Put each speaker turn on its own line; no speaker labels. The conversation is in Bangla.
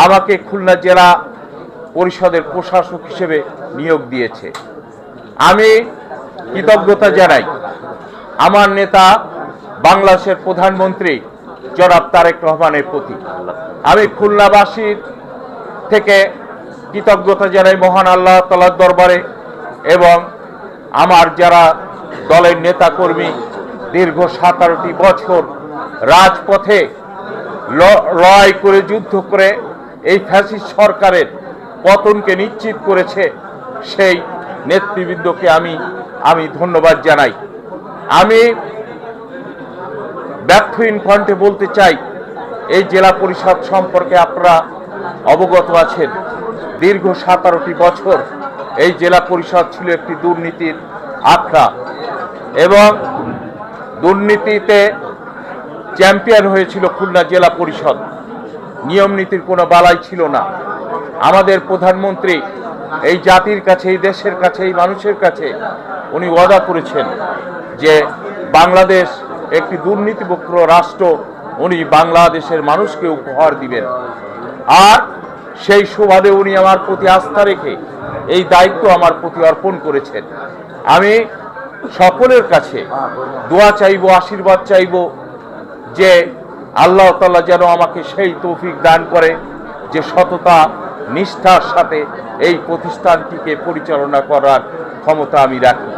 আমাকে খুলনা জেলা পরিষদের প্রশাসক হিসেবে নিয়োগ দিয়েছে। আমি কৃতজ্ঞতা জানাই আমার নেতা বাংলাদেশের প্রধানমন্ত্রী জনাব তারেক রহমানের প্রতি। আমি খুলনাবাসীর থেকে কৃতজ্ঞতা জানাই মহান আল্লাহ তাআলার দরবারে, এবং আমার যারা দলের নেতাকর্মী দীর্ঘ 17টি বছর রাজপথে লড়াই করে যুদ্ধ করে এই ফ্যাসিস্ট সরকারের পতনকে নিশ্চিত করেছে, সেই নেতৃবৃন্দকে আমি ধন্যবাদ জানাই। আমি ব্যর্থহীন কণ্ঠে বলতে চাই, এই জেলা পরিষদ সম্পর্কে আপনারা অবগত আছেন। দীর্ঘ 17টি বছর এই জেলা পরিষদ ছিল একটি দুর্নীতির আখড়া, এবং দুর্নীতিতে চ্যাম্পিয়ন হয়েছিল খুলনা জেলা পরিষদ। নিয়ম নীতির কোনো বালাই ছিল না। আমাদের প্রধানমন্ত্রী এই জাতির কাছে, এই দেশের কাছে, এই মানুষের কাছে উনি ওয়াদা করেছেন যে বাংলাদেশ একটি দুর্নীতিমুক্ত রাষ্ট্র উনি বাংলাদেশের মানুষকে উপহার দিবেন। আর সেই সুবাদে উনি আমার প্রতি আস্থা রেখে এই দায়িত্ব আমার প্রতি অর্পণ করেছেন। আমি সকলের কাছে দোয়া চাইব, আশীর্বাদ চাইব যে আল্লাহ তাআলা যেন আমাকে সেই তৌফিক দান করে যে সততা নিষ্ঠার সাথে এই প্রতিষ্ঠানটিকে পরিচালনা করার ক্ষমতা আমি রাখি।